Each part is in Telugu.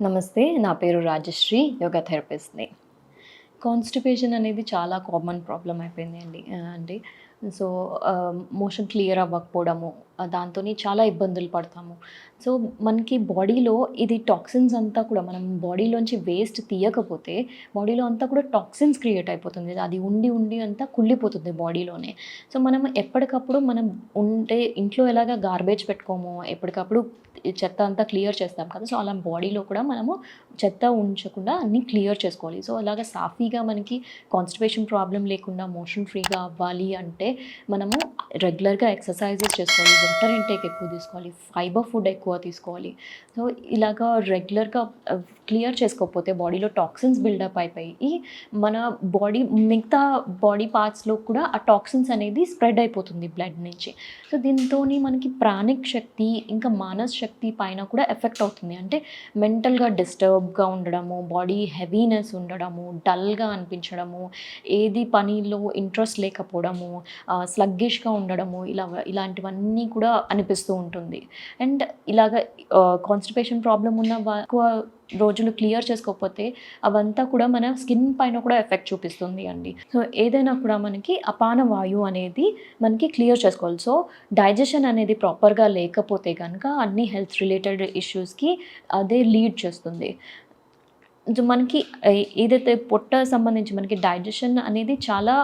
నమస్తే. నా పేరు రాజశ్రీ. యోగా థెరపిస్ట్‌ని. కాన్‌స్టిపేషన్ అనేది చాలా కామన్ ప్రాబ్లమ్ అయిపోయింది అండి. అంటే సో, మోషన్ క్లియర్ అవ్వకపోవడము, దాంతోని చాలా ఇబ్బందులు పడతాము. సో, మనకి బాడీలో ఇది టాక్సిన్స్ అంతా కూడా మనం బాడీలోంచి వేస్ట్ తీయకపోతే, బాడీలో అంతా కూడా టాక్సిన్స్ క్రియేట్ అయిపోతుంది. అది ఉండి, ఉండి అంతా కుళ్ళిపోతుంది బాడీలోనే. సో, మనం ఎప్పటికప్పుడు మనం ఇంట్లో ఎలాగా గార్బేజ్ పెట్టుకోమో, ఎప్పటికప్పుడు ఈ చెత్త అంతా క్లియర్ చేస్తాం కదా! సో, అలా బాడీలో కూడా మనము చెత్త ఉంచకుండా అన్నీ క్లియర్ చేసుకోవాలి. సో, అలాగా సాఫీగా మనకి కాన్‌స్టిపేషన్ ప్రాబ్లమ్ లేకుండా మోషన్ ఫ్రీగా అవ్వాలి అంటే, మనము రెగ్యులర్‌గా ఎక్సర్‌సైజెస్ చేసుకోవాలి. వాటర్ ఇంటేక్ ఎక్కువ తీసుకోవాలి. ఫైబర్ ఫుడ్ ఎక్కువ తీసుకోవాలి. సో, ఇలాగా రెగ్యులర్‌గా క్లియర్ చేసుకోకపోతే బాడీలో టాక్సిన్స్ బిల్డప్ అయిపోయి మన మిగతా బాడీ పార్ట్స్‌లో కూడా ఆ టాక్సిన్స్ అనేది స్ప్రెడ్ అయిపోతుంది బ్లడ్ నుంచి. సో, దీంతోని మనకి ప్రాణిక్ శక్తి, ఇంకా మానస శక్తి పైన కూడా ఎఫెక్ట్ అవుతుంది. అంటే మెంటల్‌గా డిస్టర్బ్‌గా ఉండడము, బాడీ హెవీనెస్ ఉండడము, డల్‌గా అనిపించడము, ఏది పనిలో ఇంట్రెస్ట్ లేకపోవడము, స్లగ్గిష్‌గా ఉండడము, ఇలాంటివన్నీ కూడా అనిపిస్తూ ఉంటుంది. అండ్ ఇలాగ కాన్‌స్టిపేషన్ ప్రాబ్లమ్ ఉన్న ఎక్కువ రోజులు క్లియర్ చేసుకోకపోతే అవంతా కూడా మన స్కిన్ పైన కూడా ఎఫెక్ట్ చూపిస్తుంది అండి. సో, ఏదైనా కూడా మనకి అపాన వాయువు అనేది మనకి క్లియర్ చేసుకోవాలి. సో, డైజెషన్ అనేది ప్రాపర్‌గా లేకపోతే కనుక అన్ని హెల్త్ రిలేటెడ్ ఇష్యూస్‌కి అదే లీడ్ చేస్తుంది. మనకి ఏదైతే పొట్ట సంబంధించి మనకి డైజెషన్ అనేది చాలా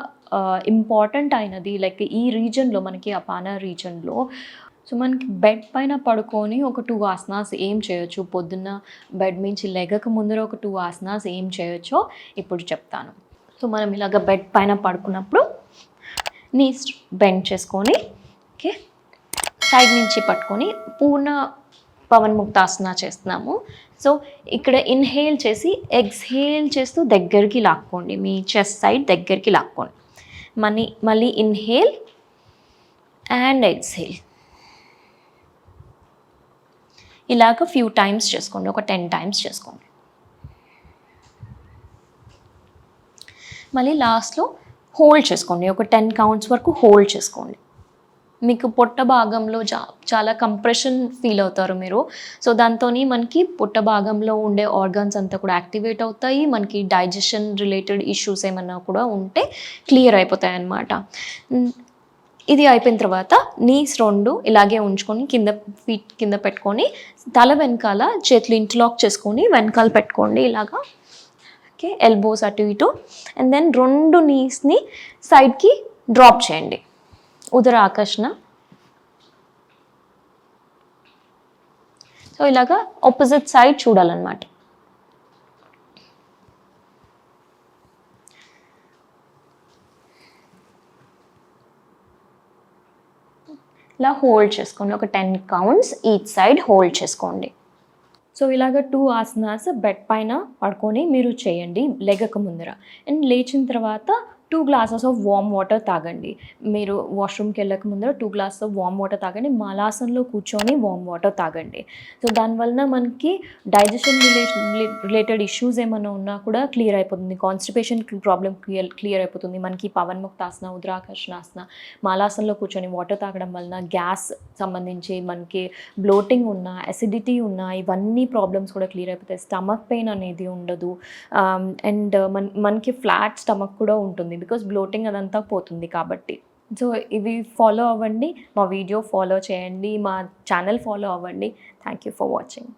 ఇంపార్టెంట్ అయినది. లైక్ ఈ రీజన్‌లో మనకి అపాన రీజన్‌లో సో, మనకి బెడ్ పైన పడుకొని ఒక 2 ఆసనాస్ ఏం చేయొచ్చు, పొద్దున్న బెడ్ నుంచి లెగక ముందర ఒక 2 ఆసనాస్ ఏం చేయొచ్చో ఇప్పుడు చెప్తాను. సో, మనం ఇలాగ బెడ్ పైన పడుకున్నప్పుడు నీస్ బెండ్ చేసుకొని, ఓకే, సైడ్ నుంచి పట్టుకొని పూర్ణ పవన్ముక్తాసన చేస్తున్నాము. సో, ఇక్కడ ఇన్హేల్ చేసి ఎక్స్‌హేల్ చేస్తూ దగ్గరికి లాక్కోండి. మీ చెస్ట్ సైడ్ దగ్గరికి లాక్కోండి. మళ్ళీ ఇన్హేల్ అండ్ ఎక్స్‌హేల్. ఇలాగ ఫ్యూ టైమ్స్ చేసుకోండి. ఒక 10 టైమ్స్ చేసుకోండి. మళ్ళీ లాస్ట్‌లో హోల్డ్ చేసుకోండి. ఒక 10 కౌంట్స్ వరకు హోల్డ్ చేసుకోండి. మీకు పొట్ట భాగంలో చాలా కంప్రెషన్ ఫీల్ అవుతారు మీరు. సో, దాంతోని మనకి పొట్ట భాగంలో ఉండే ఆర్గాన్స్ అంతా కూడా యాక్టివేట్ అవుతాయి. మనకి డైజెషన్ రిలేటెడ్ ఇష్యూస్ ఏమన్నా కూడా ఉంటే క్లియర్ అయిపోతాయన్నమాట. ఇది అయిపోయిన తర్వాత నీస్ 2 ఇలాగే ఉంచుకొని ఫీట్ కింద పెట్టుకొని తల వెనకాల చేతులు ఇంటర్లాక్ చేసుకొని వెనకాల పెట్టుకోండి ఇలాగా. ఓకే, ఎల్బోస్ అటు ఇటు. అండ్ దెన్ 2 నీస్ని సైడ్కి డ్రాప్ చేయండి. ఉదర ఆకర్షణ. సో, ఇలాగా ఆపోజిట్ సైడ్ చూడాలన్నమాట. ఇలా హోల్డ్ చేసుకోండి. ఒక 10 కౌంట్స్ ఈచ్ సైడ్ హోల్డ్ చేసుకోండి. సో, ఇలాగ 2 ఆసనాస్ బెడ్ పైన పడుకొని మీరు చేయండి లెగక ముందర. అండ్ లేచిన తర్వాత 2 గ్లాసెస్ ఆఫ్ వార్మ్ వాటర్ తాగండి. మీరు వాష్రూమ్కి వెళ్ళక ముందర 2 గ్లాసెస్ ఆఫ్ వార్మ్ వాటర్ తాగండి. మలాసనలో కూర్చొని వార్మ్ వాటర్ తాగండి. సో, దానివలన మనకి డైజెషన్ రిలేటెడ్ ఇష్యూస్ ఏమైనా ఉన్నా కూడా క్లియర్ అయిపోతుంది. కాన్‌స్టిపేషన్ ప్రాబ్లమ్ క్లియర్ అయిపోతుంది. మనకి పవన్ముక్తాసన, ఉదరాకర్షణాసన, మలాసనలో కూర్చొని వాటర్ తాగడం వలన గ్యాస్ సంబంధించి మనకి బ్లోటింగ్ ఉన్నా, అసిడిటీ ఉన్నా ఇవన్నీ ప్రాబ్లమ్స్ కూడా క్లియర్ అయిపోతాయి. స్టమక్ పెయిన్ అనేది ఉండదు. అండ్ మనకి ఫ్లాట్ స్టమక్ కూడా ఉంటుంది. బికాస్ బ్లోటింగ్ అదంతా పోతుంది కాబట్టి. సో, ఇవి ఫాలో అవ్వండి. మా వీడియో ఫాలో చేయండి. మా ఛానల్ ఫాలో అవ్వండి. Thank you for watching.